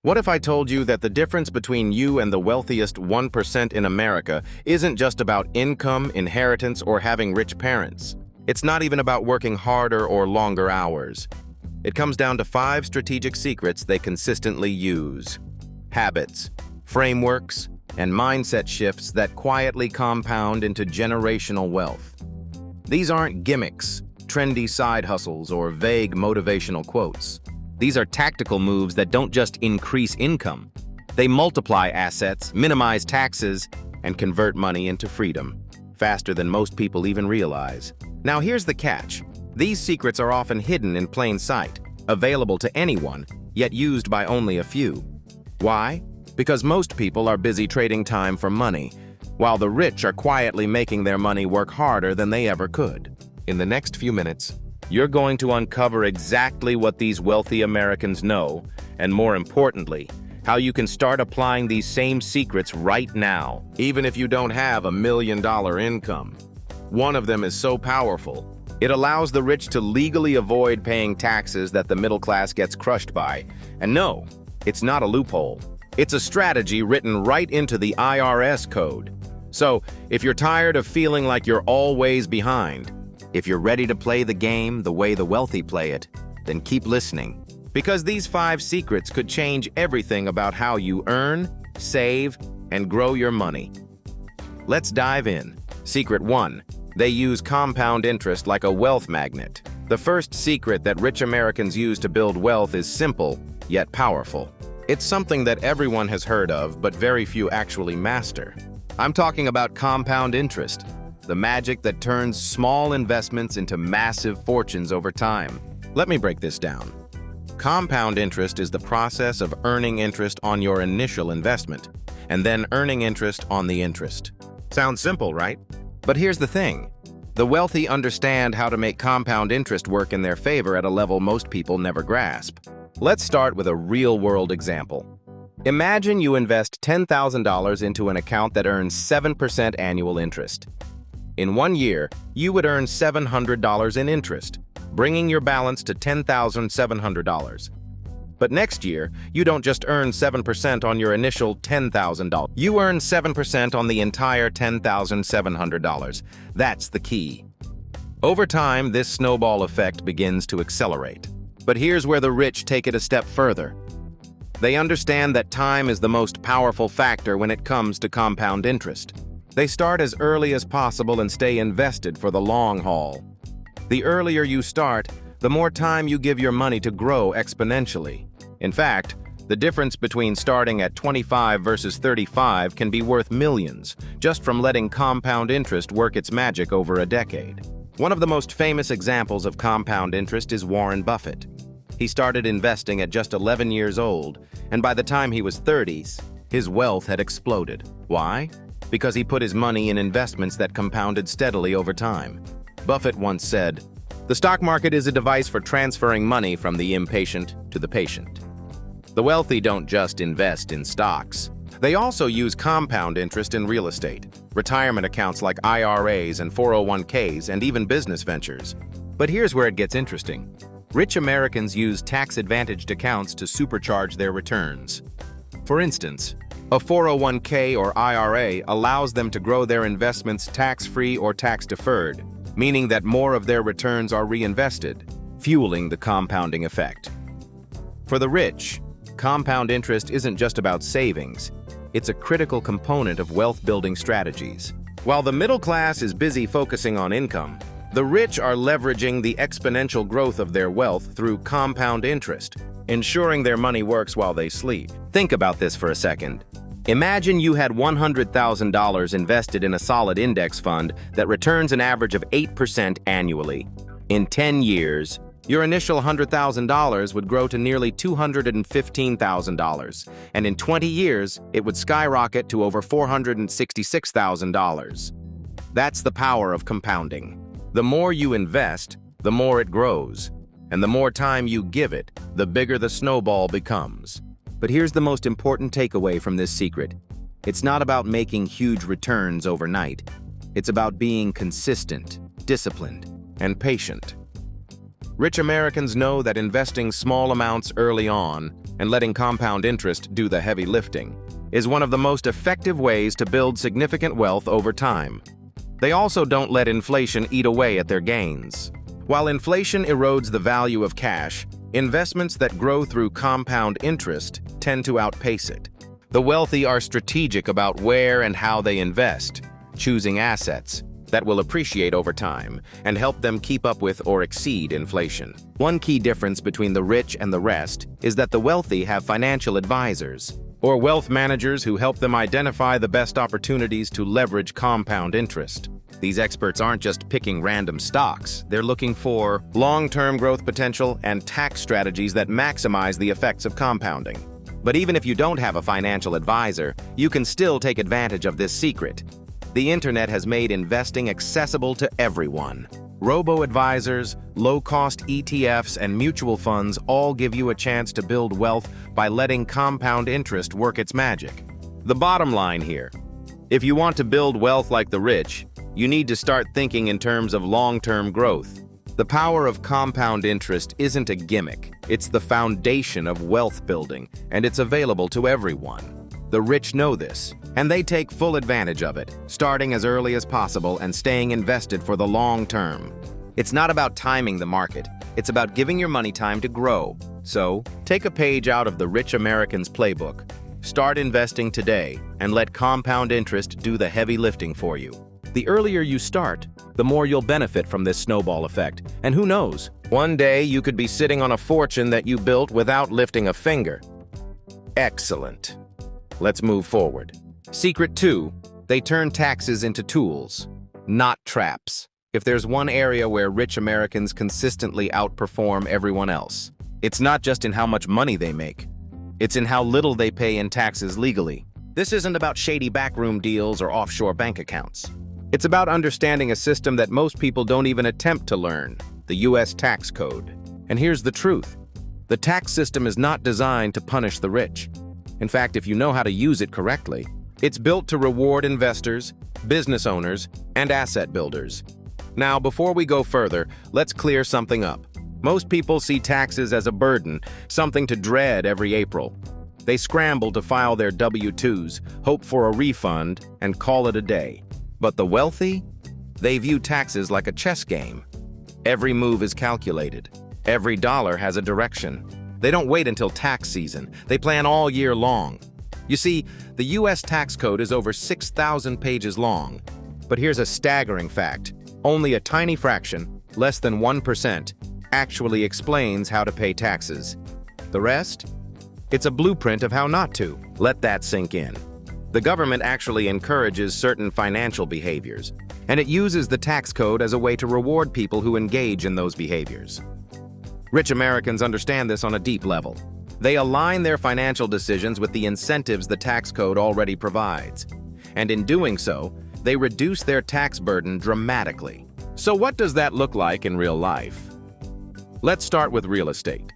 What if I told you that the difference between you and the wealthiest 1% in America isn't just about income, inheritance, or having rich parents? It's not even about working harder or longer hours. It comes down to 5 strategic secrets they consistently use. Habits, frameworks, and mindset shifts that quietly compound into generational wealth. These aren't gimmicks, trendy side hustles, or vague motivational quotes. These are tactical moves that don't just increase income. They multiply assets, minimize taxes, and convert money into freedom, faster than most people even realize. Now here's the catch. These secrets are often hidden in plain sight, available to anyone, yet used by only a few. Why? Because most people are busy trading time for money, while the rich are quietly making their money work harder than they ever could. In the next few minutes, you're going to uncover exactly what these wealthy Americans know, and more importantly, how you can start applying these same secrets right now, even if you don't have $1 million income. One of them is so powerful, it allows the rich to legally avoid paying taxes that the middle class gets crushed by. And no, it's not a loophole. It's a strategy written right into the IRS code. So, if you're tired of feeling like you're always behind, if you're ready to play the game the way the wealthy play it, then keep listening. Because these 5 secrets could change everything about how you earn, save, and grow your money. Let's dive in. Secret 1. They use compound interest like a wealth magnet. The first secret that rich Americans use to build wealth is simple, yet powerful. It's something that everyone has heard of, but very few actually master. I'm talking about compound interest. The magic that turns small investments into massive fortunes over time. Let me break this down. Compound interest is the process of earning interest on your initial investment, and then earning interest on the interest. Sounds simple, right? But here's the thing. The wealthy understand how to make compound interest work in their favor at a level most people never grasp. Let's start with a real-world example. Imagine you invest $10,000 into an account that earns 7% annual interest. In 1 year, you would earn $700 in interest, bringing your balance to $10,700. But next year, you don't just earn 7% on your initial $10,000. You earn 7% on the entire $10,700. That's the key. Over time, this snowball effect begins to accelerate. But here's where the rich take it a step further. They understand that time is the most powerful factor when it comes to compound interest. They start as early as possible and stay invested for the long haul. The earlier you start, the more time you give your money to grow exponentially. In fact, the difference between starting at 25 versus 35 can be worth millions, just from letting compound interest work its magic over a decade. One of the most famous examples of compound interest is Warren Buffett. He started investing at just 11 years old, and by the time he was 30, his wealth had exploded. Why? Because he put his money in investments that compounded steadily over time. Buffett once said, "The stock market is a device for transferring money from the impatient to the patient." The wealthy don't just invest in stocks. They also use compound interest in real estate, retirement accounts like IRAs and 401ks, and even business ventures. But here's where it gets interesting. Rich Americans use tax-advantaged accounts to supercharge their returns. For instance, a 401k or IRA allows them to grow their investments tax-free or tax-deferred, meaning that more of their returns are reinvested, fueling the compounding effect. For the rich, compound interest isn't just about savings. It's a critical component of wealth-building strategies. While the middle class is busy focusing on income, the rich are leveraging the exponential growth of their wealth through compound interest, ensuring their money works while they sleep. Think about this for a second. Imagine you had $100,000 invested in a solid index fund that returns an average of 8% annually. In 10 years, your initial $100,000 would grow to nearly $215,000, and in 20 years, it would skyrocket to over $466,000. That's the power of compounding. The more you invest, the more it grows, and the more time you give it, the bigger the snowball becomes. But here's the most important takeaway from this secret. It's not about making huge returns overnight. It's about being consistent, disciplined, and patient. Rich Americans know that investing small amounts early on and letting compound interest do the heavy lifting is one of the most effective ways to build significant wealth over time. They also don't let inflation eat away at their gains. While inflation erodes the value of cash, investments that grow through compound interest tend to outpace it. The wealthy are strategic about where and how they invest, choosing assets that will appreciate over time and help them keep up with or exceed inflation. One key difference between the rich and the rest is that the wealthy have financial advisors, or wealth managers who help them identify the best opportunities to leverage compound interest. These experts aren't just picking random stocks, they're looking for long-term growth potential and tax strategies that maximize the effects of compounding. But even if you don't have a financial advisor, you can still take advantage of this secret. The internet has made investing accessible to everyone. Robo-advisors, low-cost ETFs, and mutual funds all give you a chance to build wealth by letting compound interest work its magic. The bottom line here: if you want to build wealth like the rich, you need to start thinking in terms of long-term growth. The power of compound interest isn't a gimmick, it's the foundation of wealth building, and it's available to everyone. The rich know this, and they take full advantage of it, starting as early as possible and staying invested for the long term. It's not about timing the market, it's about giving your money time to grow. So, take a page out of the rich American's playbook. Start investing today and let compound interest do the heavy lifting for you. The earlier you start, the more you'll benefit from this snowball effect. And who knows, one day you could be sitting on a fortune that you built without lifting a finger. Excellent. Let's move forward. Secret 2, they turn taxes into tools, not traps. If there's one area where rich Americans consistently outperform everyone else, it's not just in how much money they make. It's in how little they pay in taxes legally. This isn't about shady backroom deals or offshore bank accounts. It's about understanding a system that most people don't even attempt to learn, the U.S. tax code. And here's the truth: the tax system is not designed to punish the rich. In fact, if you know how to use it correctly, it's built to reward investors, business owners, and asset builders. Now, before we go further, let's clear something up. Most people see taxes as a burden, something to dread every April. They scramble to file their W-2s, hope for a refund, and call it a day. But the wealthy? They view taxes like a chess game. Every move is calculated. Every dollar has a direction. They don't wait until tax season. They plan all year long. You see, the U.S. tax code is over 6,000 pages long. But here's a staggering fact. Only a tiny fraction, less than 1%, actually explains how to pay taxes. The rest? It's a blueprint of how not to. Let that sink in. The government actually encourages certain financial behaviors, and it uses the tax code as a way to reward people who engage in those behaviors. Rich Americans understand this on a deep level. They align their financial decisions with the incentives the tax code already provides. And in doing so, they reduce their tax burden dramatically. So what does that look like in real life? Let's start with real estate.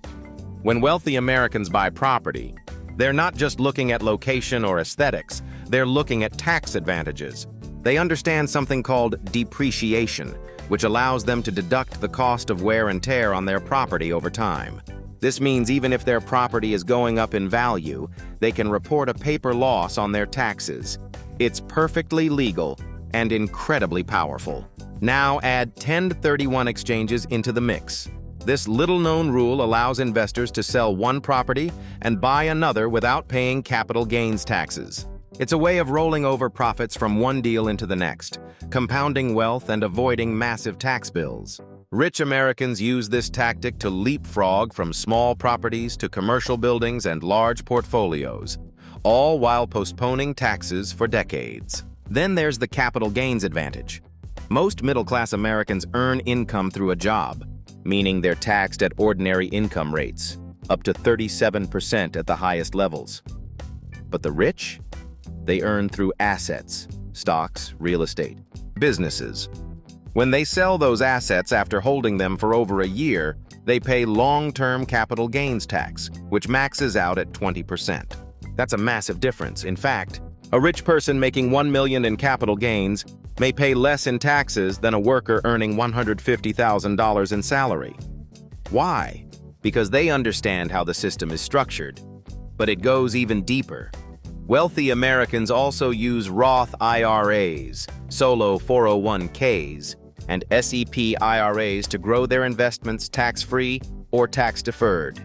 When wealthy Americans buy property, they're not just looking at location or aesthetics, they're looking at tax advantages. They understand something called depreciation, which allows them to deduct the cost of wear and tear on their property over time. This means even if their property is going up in value, they can report a paper loss on their taxes. It's perfectly legal and incredibly powerful. Now add 1031 exchanges into the mix. This little-known rule allows investors to sell one property and buy another without paying capital gains taxes. It's a way of rolling over profits from one deal into the next, compounding wealth and avoiding massive tax bills. Rich Americans use this tactic to leapfrog from small properties to commercial buildings and large portfolios, all while postponing taxes for decades. Then there's the capital gains advantage. Most middle-class Americans earn income through a job, meaning they're taxed at ordinary income rates, up to 37% at the highest levels. But the rich? They earn through assets, stocks, real estate, businesses. When they sell those assets after holding them for over a year, they pay long-term capital gains tax, which maxes out at 20%. That's a massive difference. In fact, a rich person making $1 million in capital gains may pay less in taxes than a worker earning $150,000 in salary. Why? Because they understand how the system is structured. But it goes even deeper. Wealthy Americans also use Roth IRAs, solo 401ks, and SEP IRAs to grow their investments tax-free or tax-deferred.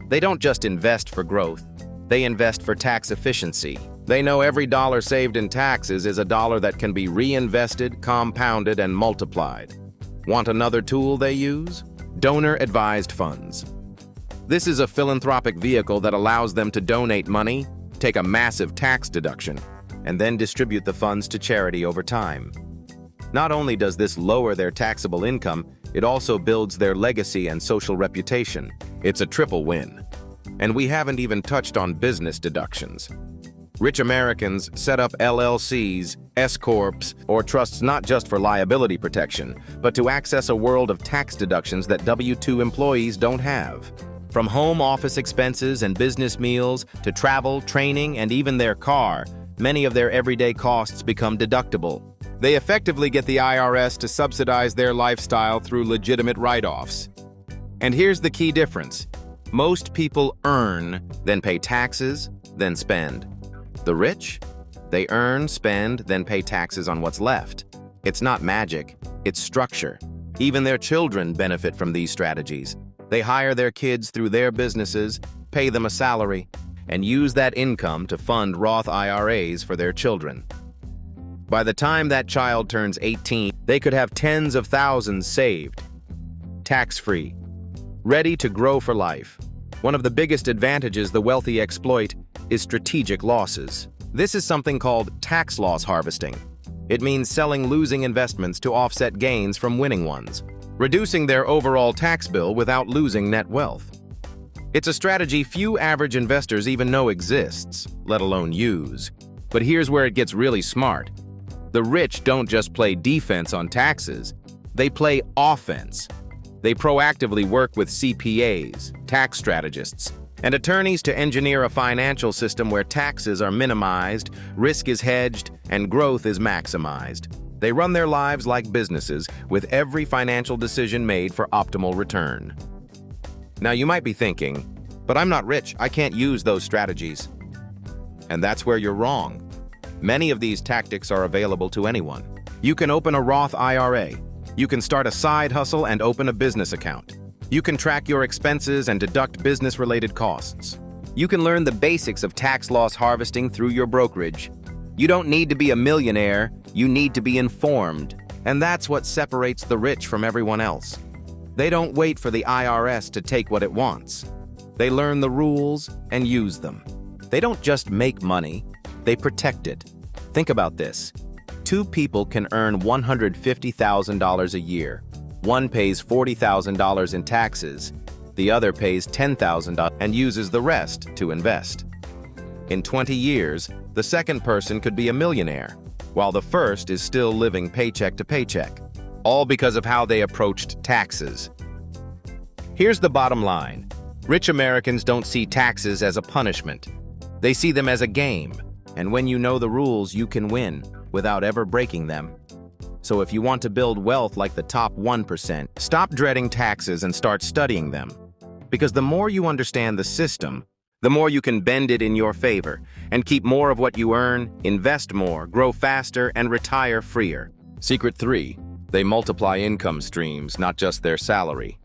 They don't just invest for growth, they invest for tax efficiency. They know every dollar saved in taxes is a dollar that can be reinvested, compounded, and multiplied. Want another tool they use? Donor-advised funds. This is a philanthropic vehicle that allows them to donate money, take a massive tax deduction, and then distribute the funds to charity over time. Not only does this lower their taxable income, it also builds their legacy and social reputation. It's a triple win. And we haven't even touched on business deductions. Rich Americans set up LLCs, S-corps, or trusts not just for liability protection, but to access a world of tax deductions that W-2 employees don't have. From home office expenses and business meals to travel, training, and even their car, many of their everyday costs become deductible. They effectively get the IRS to subsidize their lifestyle through legitimate write-offs. And here's the key difference. Most people earn, then pay taxes, then spend. The rich? They earn, spend, then pay taxes on what's left. It's not magic, it's structure. Even their children benefit from these strategies. They hire their kids through their businesses, pay them a salary, and use that income to fund Roth IRAs for their children. By the time that child turns 18, they could have tens of thousands saved, tax-free, ready to grow for life. One of the biggest advantages the wealthy exploit is strategic losses. This is something called tax loss harvesting. It means selling losing investments to offset gains from winning ones, reducing their overall tax bill without losing net wealth. It's a strategy few average investors even know exists, let alone use. But here's where it gets really smart. The rich don't just play defense on taxes, they play offense. They proactively work with CPAs, tax strategists, and attorneys to engineer a financial system where taxes are minimized, risk is hedged, and growth is maximized. They run their lives like businesses, with every financial decision made for optimal return. Now you might be thinking, but I'm not rich, I can't use those strategies. And that's where you're wrong. Many of these tactics are available to anyone. You can open a Roth IRA. You can start a side hustle and open a business account. You can track your expenses and deduct business-related costs. You can learn the basics of tax loss harvesting through your brokerage. You don't need to be a millionaire, you need to be informed. And that's what separates the rich from everyone else. They don't wait for the IRS to take what it wants. They learn the rules and use them. They don't just make money, they protect it. Think about this. Two people can earn $150,000 a year. One pays $40,000 in taxes, the other pays $10,000 and uses the rest to invest. In 20 years, the second person could be a millionaire, while the first is still living paycheck to paycheck, all because of how they approached taxes. Here's the bottom line. Rich Americans don't see taxes as a punishment. They see them as a game, and when you know the rules, you can win without ever breaking them. So if you want to build wealth like the top 1%, stop dreading taxes and start studying them. Because the more you understand the system, the more you can bend it in your favor and keep more of what you earn, invest more, grow faster, and retire freer. Secret 3. They multiply income streams, not just their salary.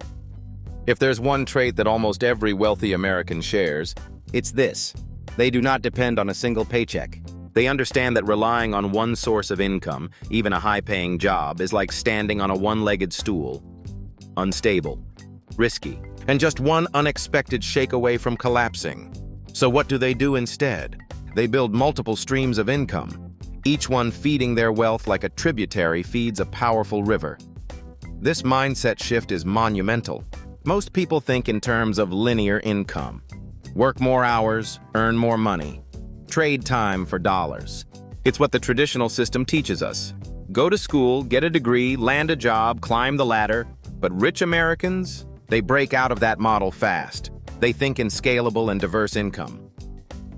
If there's one trait that almost every wealthy American shares, it's this. They do not depend on a single paycheck. They understand that relying on one source of income, even a high-paying job, is like standing on a one-legged stool. Unstable, risky, and just one unexpected shake away from collapsing. So what do they do instead? They build multiple streams of income, each one feeding their wealth like a tributary feeds a powerful river. This mindset shift is monumental. Most people think in terms of linear income. Work more hours, earn more money. Trade time for dollars. It's what the traditional system teaches us. Go to school, get a degree, land a job, climb the ladder. But rich Americans, they break out of that model fast. They think in scalable and diverse income.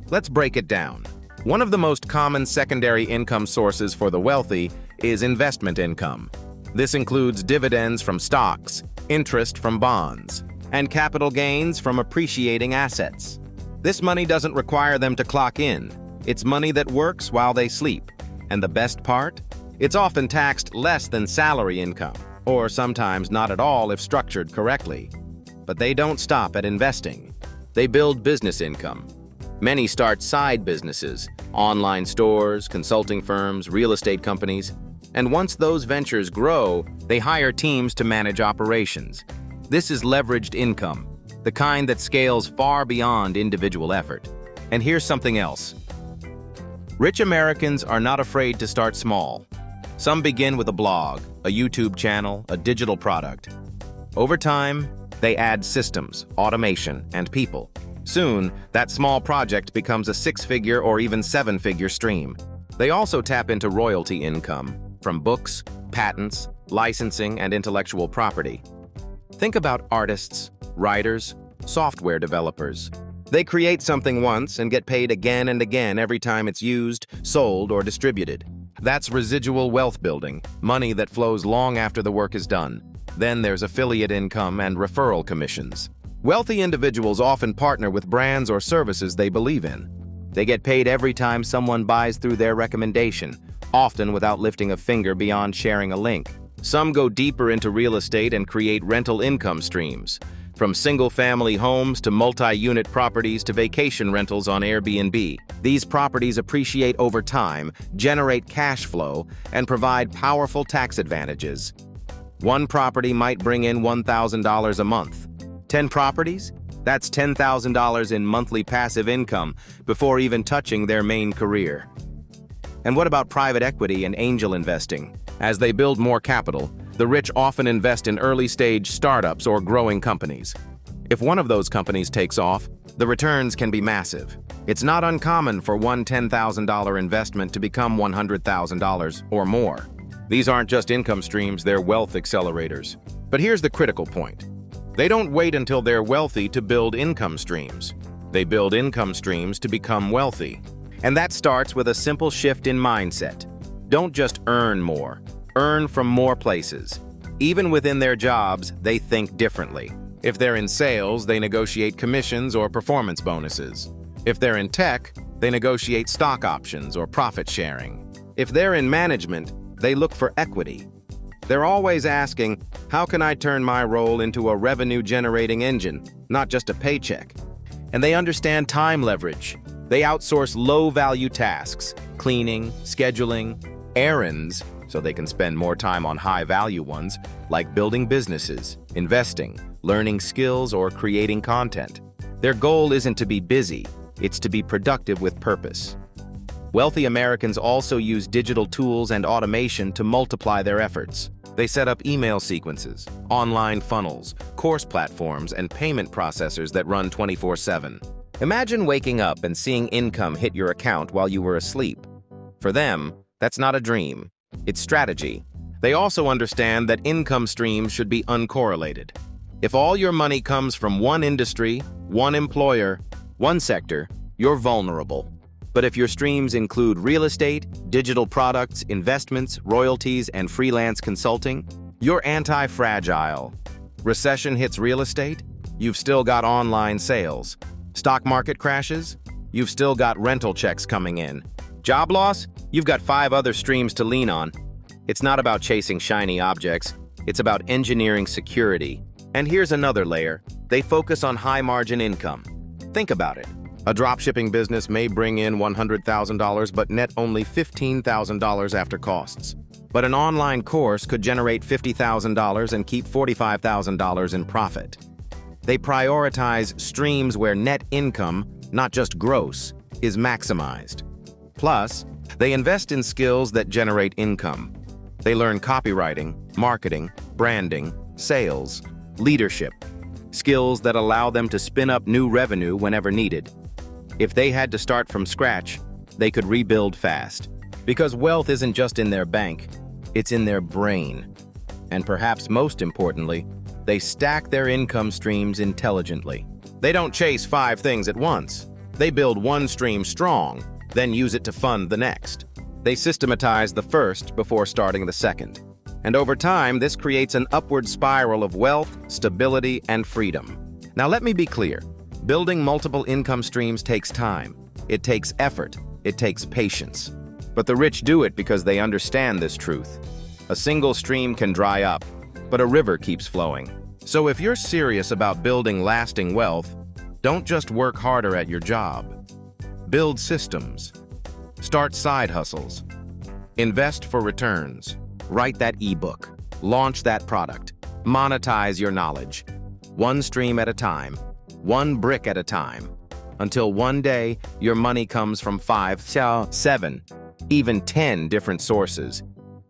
Let's break it down. One of the most common secondary income sources for the wealthy is investment income. This includes dividends from stocks, interest from bonds, and capital gains from appreciating assets. This money doesn't require them to clock in. It's money that works while they sleep. And the best part? It's often taxed less than salary income, or sometimes not at all if structured correctly. But they don't stop at investing. They build business income. Many start side businesses, online stores, consulting firms, real estate companies. And once those ventures grow, they hire teams to manage operations. This is leveraged income, the kind that scales far beyond individual effort. And here's something else. Rich Americans are not afraid to start small. Some begin with a blog, a YouTube channel, a digital product. Over time, they add systems, automation, and people. Soon, that small project becomes a six-figure or even seven-figure stream. They also tap into royalty income from books, patents, licensing, and intellectual property. Think about artists, writers, software developers. They create something once and get paid again and again every time it's used, sold, or distributed. That's residual wealth building, money that flows long after the work is done. Then there's affiliate income and referral commissions. Wealthy individuals often partner with brands or services they believe in. They get paid every time someone buys through their recommendation, often without lifting a finger beyond sharing a link. Some go deeper into real estate and create rental income streams, from single-family homes to multi-unit properties to vacation rentals on Airbnb. These properties appreciate over time, generate cash flow, and provide powerful tax advantages. One property might bring in $1,000 a month. 10 properties? That's $10,000 in monthly passive income before even touching their main career. And what about private equity and angel investing? As they build more capital, the rich often invest in early-stage startups or growing companies. If one of those companies takes off, the returns can be massive. It's not uncommon for one $10,000 investment to become $100,000 or more. These aren't just income streams, they're wealth accelerators. But here's the critical point. They don't wait until they're wealthy to build income streams. They build income streams to become wealthy. And that starts with a simple shift in mindset. Don't just earn more. Earn from more places. Even within their jobs, they think differently. If they're in sales, they negotiate commissions or performance bonuses. If they're in tech, they negotiate stock options or profit sharing. If they're in management, they look for equity. They're always asking, how can I turn my role into a revenue-generating engine, not just a paycheck? And they understand time leverage. They outsource low-value tasks, cleaning, scheduling, errands, so they can spend more time on high-value ones, like building businesses, investing, learning skills, or creating content. Their goal isn't to be busy, it's to be productive with purpose. Wealthy Americans also use digital tools and automation to multiply their efforts. They set up email sequences, online funnels, course platforms, and payment processors that run 24/7. Imagine waking up and seeing income hit your account while you were asleep. For them, that's not a dream. It's strategy. They also understand that income streams should be uncorrelated. If all your money comes from one industry, one employer, one sector, you're vulnerable. But if your streams include real estate, digital products, investments, royalties, and freelance consulting, you're anti-fragile. Recession hits real estate? You've still got online sales. Stock market crashes? You've still got rental checks coming in. Job loss? You've got 5 other streams to lean on. It's not about chasing shiny objects. It's about engineering security. And here's another layer. They focus on high-margin income. Think about it. A dropshipping business may bring in $100,000 but net only $15,000 after costs. But an online course could generate $50,000 and keep $45,000 in profit. They prioritize streams where net income, not just gross, is maximized. Plus, they invest in skills that generate income. They learn copywriting, marketing, branding, sales, leadership, skills that allow them to spin up new revenue whenever needed. If they had to start from scratch, they could rebuild fast. Because wealth isn't just in their bank, it's in their brain. And perhaps most importantly, they stack their income streams intelligently. They don't chase 5 things at once. They build one stream strong, then use it to fund the next. They systematize the first before starting the second. And over time, this creates an upward spiral of wealth, stability, and freedom. Now let me be clear. Building multiple income streams takes time. It takes effort. It takes patience. But the rich do it because they understand this truth. A single stream can dry up, but a river keeps flowing. So if you're serious about building lasting wealth, don't just work harder at your job. Build systems. Start side hustles. Invest for returns. Write that ebook. Launch that product. Monetize your knowledge. One stream at a time. One brick at a time. Until one day, your money comes from 5, 7, even 10 different sources.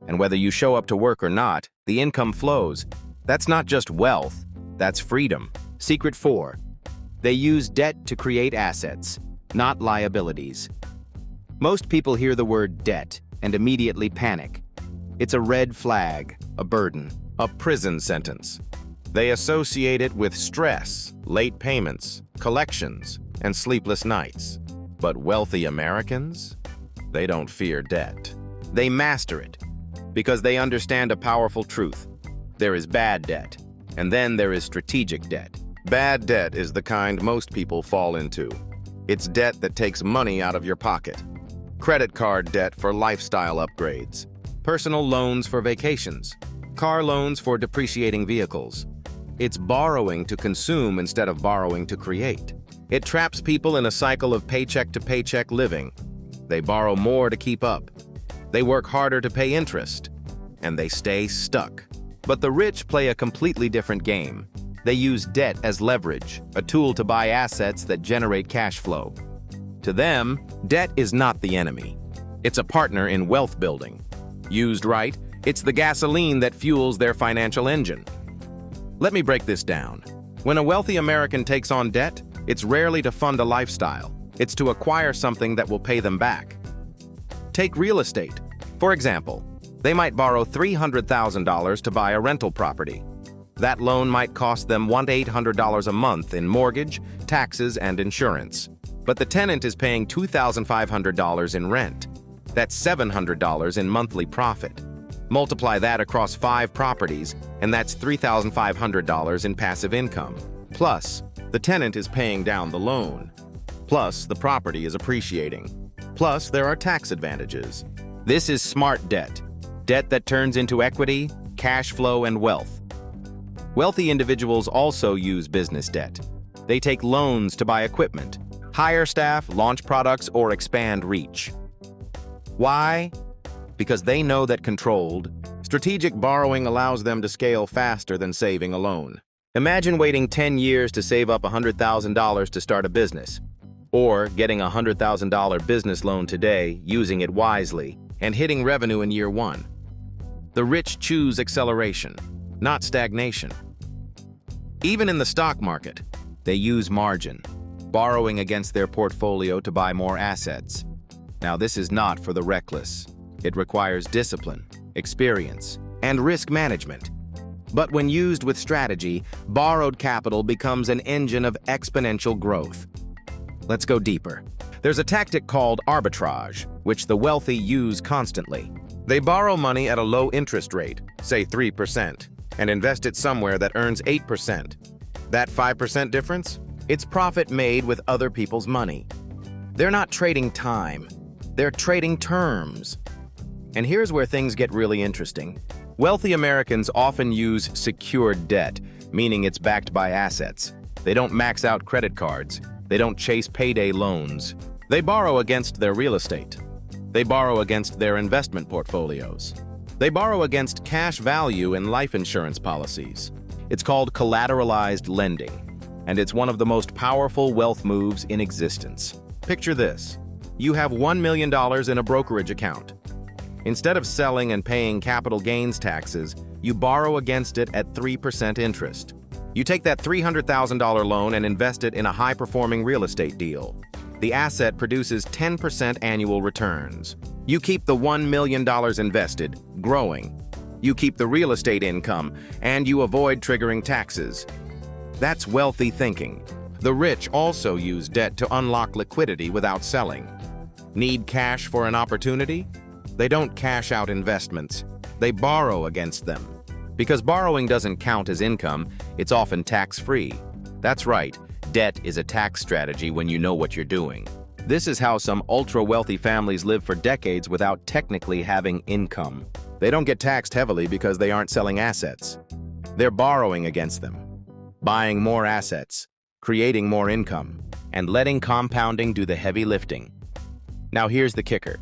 And whether you show up to work or not, the income flows. That's not just wealth, that's freedom. Secret 4. They use debt to create assets, not liabilities. Most people hear the word debt and immediately panic. It's a red flag, a burden, a prison sentence. They associate it with stress, late payments, collections, and sleepless nights. But wealthy Americans? They don't fear debt. They master it because they understand a powerful truth. There is bad debt, and then there is strategic debt. Bad debt is the kind most people fall into. It's debt that takes money out of your pocket. Credit card debt for lifestyle upgrades. Personal loans for vacations. Car loans for depreciating vehicles. It's borrowing to consume instead of borrowing to create. It traps people in a cycle of paycheck-to-paycheck living. They borrow more to keep up. They work harder to pay interest. And they stay stuck. But the rich play a completely different game. They use debt as leverage, a tool to buy assets that generate cash flow. To them, debt is not the enemy. It's a partner in wealth building. Used right, it's the gasoline that fuels their financial engine. Let me break this down. When a wealthy American takes on debt, it's rarely to fund a lifestyle. It's to acquire something that will pay them back. Take real estate. For example, they might borrow $300,000 to buy a rental property. That loan might cost them $1,800 a month in mortgage, taxes, and insurance. But the tenant is paying $2,500 in rent. That's $700 in monthly profit. Multiply that across 5 properties, and that's $3,500 in passive income. Plus, the tenant is paying down the loan. Plus, the property is appreciating. Plus, there are tax advantages. This is smart debt. Debt that turns into equity, cash flow, and wealth. Wealthy individuals also use business debt. They take loans to buy equipment, hire staff, launch products, or expand reach. Why? Because they know that controlled, strategic borrowing allows them to scale faster than saving alone. Imagine waiting 10 years to save up $100,000 to start a business, or getting a $100,000 business loan today, using it wisely, and hitting revenue in year 1. The rich choose acceleration, not stagnation. Even in the stock market, they use margin, borrowing against their portfolio to buy more assets. Now, this is not for the reckless. It requires discipline, experience, and risk management. But when used with strategy, borrowed capital becomes an engine of exponential growth. Let's go deeper. There's a tactic called arbitrage, which the wealthy use constantly. They borrow money at a low interest rate, say 3%, and invest it somewhere that earns 8%. That 5% difference? It's profit made with other people's money. They're not trading time. They're trading terms. And here's where things get really interesting. Wealthy Americans often use secured debt, meaning it's backed by assets. They don't max out credit cards. They don't chase payday loans. They borrow against their real estate. They borrow against their investment portfolios. They borrow against cash value in life insurance policies. It's called collateralized lending, and it's one of the most powerful wealth moves in existence. Picture this. You have $1 million in a brokerage account. Instead of selling and paying capital gains taxes, you borrow against it at 3% interest. You take that $300,000 loan and invest it in a high-performing real estate deal. The asset produces 10% annual returns. You keep the $1 million invested, growing. You keep the real estate income, and you avoid triggering taxes. That's wealthy thinking. The rich also use debt to unlock liquidity without selling. Need cash for an opportunity? They don't cash out investments. They borrow against them. Because borrowing doesn't count as income, it's often tax-free. That's right, debt is a tax strategy when you know what you're doing. This is how some ultra-wealthy families live for decades without technically having income. They don't get taxed heavily because they aren't selling assets. They're borrowing against them, buying more assets, creating more income, and letting compounding do the heavy lifting. Now here's the kicker.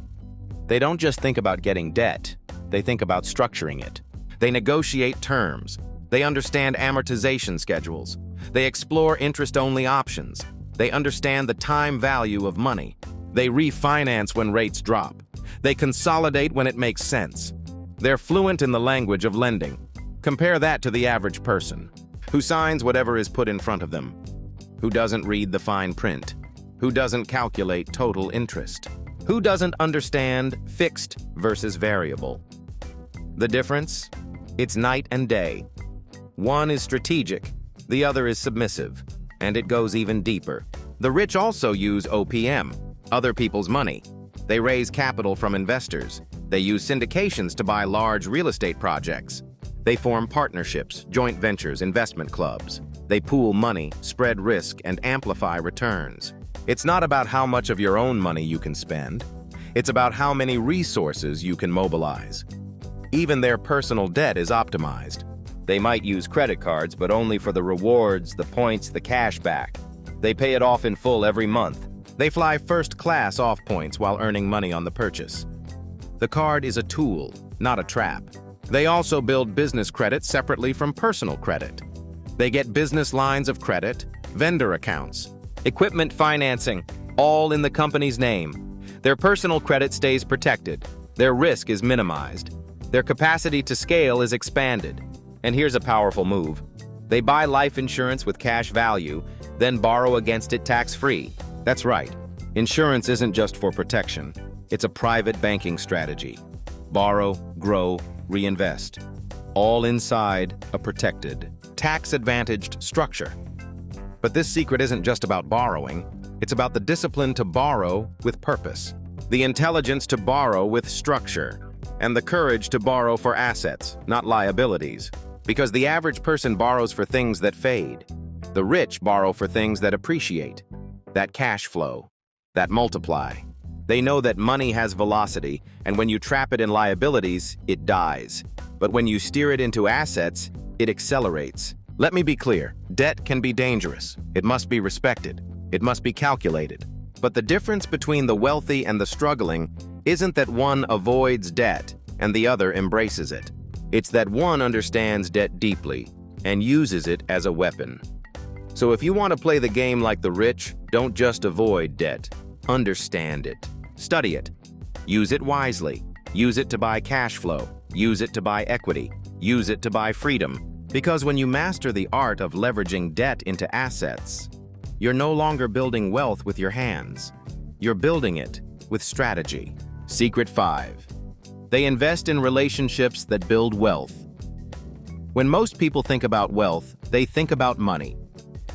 They don't just think about getting debt, they think about structuring it. They negotiate terms. They understand amortization schedules. They explore interest-only options. They understand the time value of money. They refinance when rates drop. They consolidate when it makes sense. They're fluent in the language of lending. Compare that to the average person, who signs whatever is put in front of them, who doesn't read the fine print, who doesn't calculate total interest, who doesn't understand fixed versus variable. The difference? It's night and day. One is strategic, the other is submissive, and it goes even deeper. The rich also use OPM, other people's money. They raise capital from investors. They use syndications to buy large real estate projects. They form partnerships, joint ventures, investment clubs. They pool money, spread risk, and amplify returns. It's not about how much of your own money you can spend. It's about how many resources you can mobilize. Even their personal debt is optimized. They might use credit cards, but only for the rewards, the points, the cash back. They pay it off in full every month. They fly first-class off points while earning money on the purchase. The card is a tool, not a trap. They also build business credit separately from personal credit. They get business lines of credit, vendor accounts, equipment financing, all in the company's name. Their personal credit stays protected. Their risk is minimized. Their capacity to scale is expanded. And here's a powerful move. They buy life insurance with cash value, then borrow against it tax-free. That's right. Insurance isn't just for protection. It's a private banking strategy. Borrow, grow, reinvest. All inside a protected, tax-advantaged structure. But this secret isn't just about borrowing. It's about the discipline to borrow with purpose, the intelligence to borrow with structure, and the courage to borrow for assets, not liabilities. Because the average person borrows for things that fade. The rich borrow for things that appreciate, that cash flow, that multiply. They know that money has velocity, and when you trap it in liabilities, it dies. But when you steer it into assets, it accelerates. Let me be clear, debt can be dangerous. It must be respected. It must be calculated. But the difference between the wealthy and the struggling isn't that one avoids debt and the other embraces it. It's that one understands debt deeply and uses it as a weapon. So if you want to play the game like the rich, don't just avoid debt. Understand it. Study it. Use it wisely. Use it to buy cash flow. Use it to buy equity. Use it to buy freedom. Because when you master the art of leveraging debt into assets, you're no longer building wealth with your hands. You're building it with strategy. Secret 5. They invest in relationships that build wealth. When most people think about wealth, they think about money.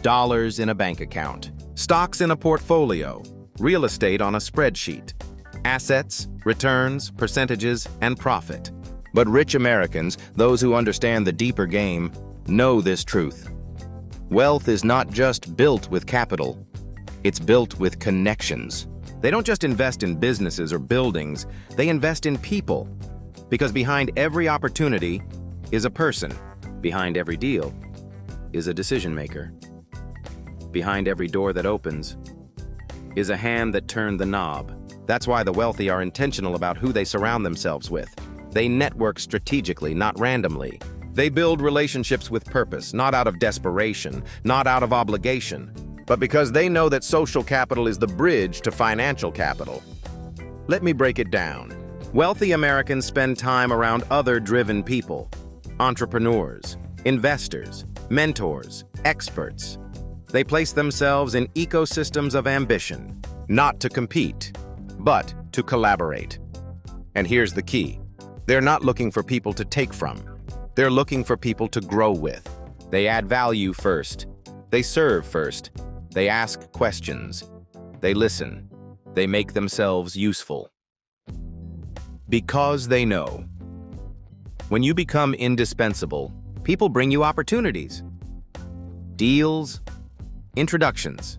Dollars in a bank account, stocks in a portfolio, real estate on a spreadsheet, assets, returns, percentages, and profit. But rich Americans, those who understand the deeper game, know this truth. Wealth is not just built with capital, it's built with connections. They don't just invest in businesses or buildings, they invest in people. Because behind every opportunity is a person. Behind every deal is a decision maker. Behind every door that opens is a hand that turned the knob. That's why the wealthy are intentional about who they surround themselves with. They network strategically, not randomly. They build relationships with purpose, not out of desperation, not out of obligation, but because they know that social capital is the bridge to financial capital. Let me break it down. Wealthy Americans spend time around other driven people, entrepreneurs, investors, mentors, experts. They place themselves in ecosystems of ambition, not to compete, but to collaborate. And here's the key. They're not looking for people to take from. They're looking for people to grow with. They add value first. They serve first. They ask questions. They listen. They make themselves useful. Because they know When you become indispensable, people bring you opportunities, deals, introductions,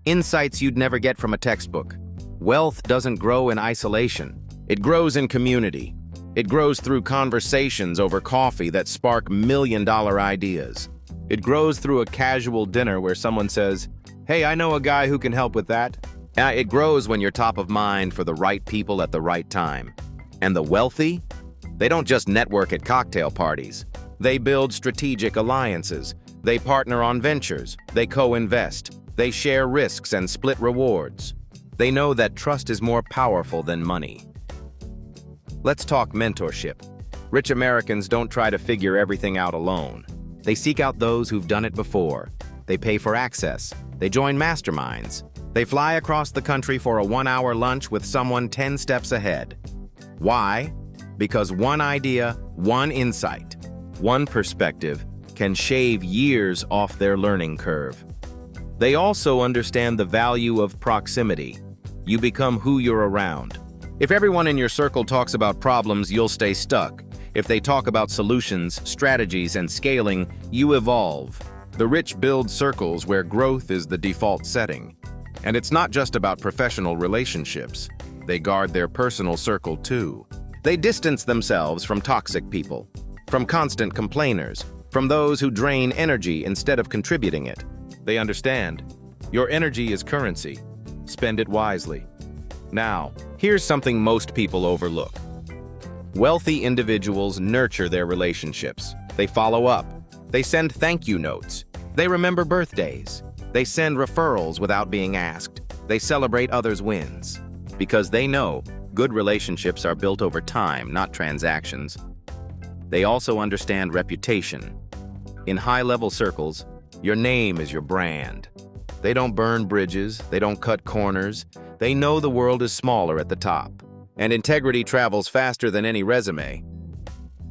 insights you'd never get from a textbook. Wealth doesn't grow in isolation. It grows in community. It grows through conversations over coffee that spark million-dollar ideas. It grows through a casual dinner where someone says, "Hey, I know a guy who can help with that." It grows when you're top of mind for the right people at the right time. And the wealthy? They don't just network at cocktail parties. They build strategic alliances. They partner on ventures. They co-invest. They share risks and split rewards. They know that trust is more powerful than money. Let's talk mentorship. Rich Americans don't try to figure everything out alone. They seek out those who've done it before. They pay for access. They join masterminds. They fly across the country for a 1-hour lunch with someone 10 steps ahead. Why? Because one idea, one insight, one perspective can shave years off their learning curve. They also understand the value of proximity. You become who you're around. If everyone in your circle talks about problems, you'll stay stuck. If they talk about solutions, strategies, and scaling, you evolve. The rich build circles where growth is the default setting. And it's not just about professional relationships. They guard their personal circle too. They distance themselves from toxic people, from constant complainers, from those who drain energy instead of contributing it. They understand. Your energy is currency. Spend it wisely. Now, here's something most people overlook. Wealthy individuals nurture their relationships. They follow up. They send thank you notes. They remember birthdays. They send referrals without being asked. They celebrate others' wins. Because they know good relationships are built over time, not transactions. They also understand reputation. In high-level circles, your name is your brand. They don't burn bridges. They don't cut corners. They know the world is smaller at the top. And integrity travels faster than any resume.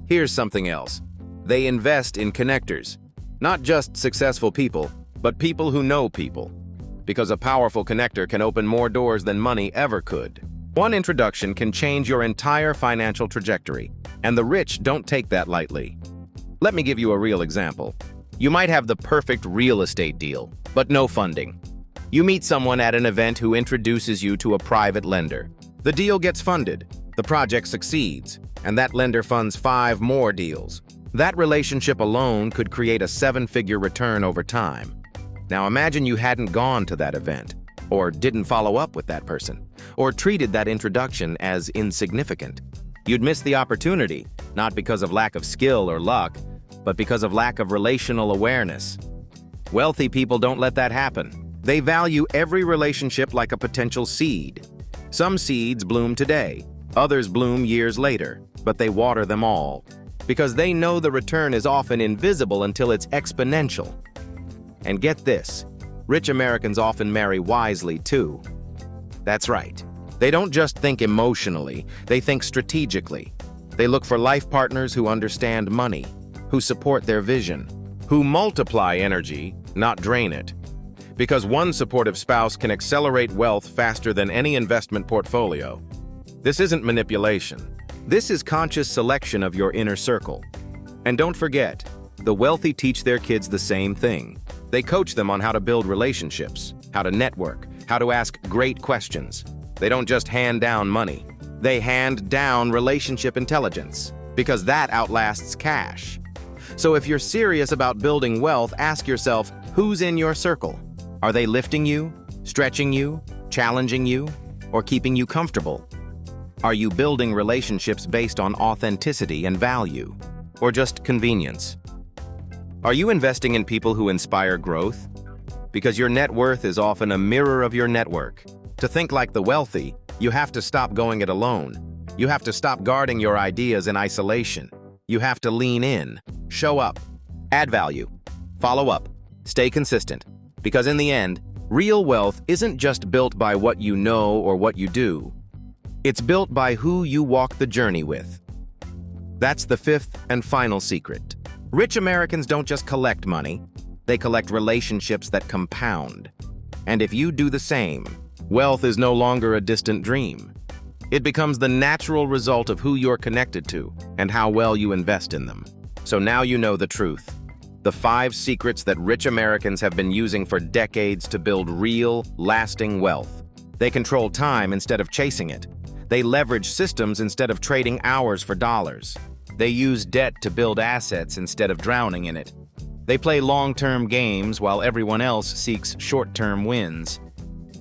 Here's something else. They invest in connectors. Not just successful people, but people who know people. Because a powerful connector can open more doors than money ever could. One introduction can change your entire financial trajectory, and the rich don't take that lightly. Let me give you a real example. You might have the perfect real estate deal, but no funding. You meet someone at an event who introduces you to a private lender. The deal gets funded, the project succeeds, and that lender funds 5 more deals. That relationship alone could create a 7-figure return over time. Now imagine you hadn't gone to that event, or didn't follow up with that person, or treated that introduction as insignificant. You'd miss the opportunity, not because of lack of skill or luck, but because of lack of relational awareness. Wealthy people don't let that happen. They value every relationship like a potential seed. Some seeds bloom today, others bloom years later, but they water them all, because they know the return is often invisible until it's exponential. And get this, rich Americans often marry wisely too. That's right. They don't just think emotionally, they think strategically. They look for life partners who understand money, who support their vision, who multiply energy, not drain it. Because one supportive spouse can accelerate wealth faster than any investment portfolio. This isn't manipulation. This is conscious selection of your inner circle. And don't forget, the wealthy teach their kids the same thing. They coach them on how to build relationships, how to network, how to ask great questions. They don't just hand down money. They hand down relationship intelligence, because that outlasts cash. So if you're serious about building wealth, ask yourself, who's in your circle? Are they lifting you, stretching you, challenging you, or keeping you comfortable? Are you building relationships based on authenticity and value, or just convenience? Are you investing in people who inspire growth? Because your net worth is often a mirror of your network. To think like the wealthy, you have to stop going it alone. You have to stop guarding your ideas in isolation. You have to lean in, show up, add value, follow up, stay consistent. Because in the end, real wealth isn't just built by what you know or what you do. It's built by who you walk the journey with. That's the 5th and final secret. Rich Americans don't just collect money, they collect relationships that compound. And if you do the same, wealth is no longer a distant dream. It becomes the natural result of who you're connected to and how well you invest in them. So now you know the truth. The 5 secrets that rich Americans have been using for decades to build real, lasting wealth. They control time instead of chasing it. They leverage systems instead of trading hours for dollars. They use debt to build assets instead of drowning in it. They play long-term games while everyone else seeks short-term wins.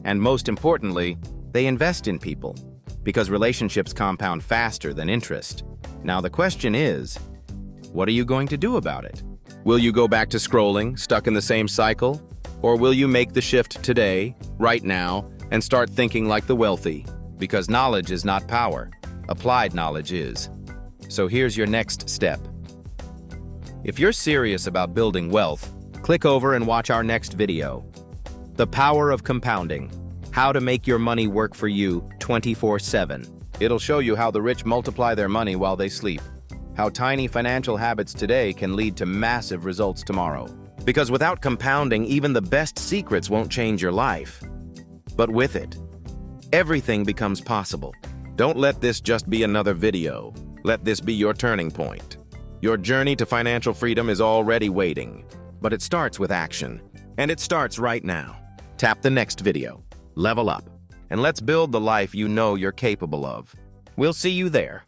And most importantly, they invest in people, because relationships compound faster than interest. Now the question is, what are you going to do about it? Will you go back to scrolling, stuck in the same cycle? Or will you make the shift today, right now, and start thinking like the wealthy? Because knowledge is not power. Applied knowledge is. So here's your next step. If you're serious about building wealth, click over and watch our next video. The Power of Compounding. How to make your money work for you 24/7. It'll show you how the rich multiply their money while they sleep. How tiny financial habits today can lead to massive results tomorrow. Because without compounding, even the best secrets won't change your life. But with it, everything becomes possible. Don't let this just be another video. Let this be your turning point. Your journey to financial freedom is already waiting, but it starts with action. And it starts right now. Tap the next video, level up, and let's build the life you know you're capable of. We'll see you there.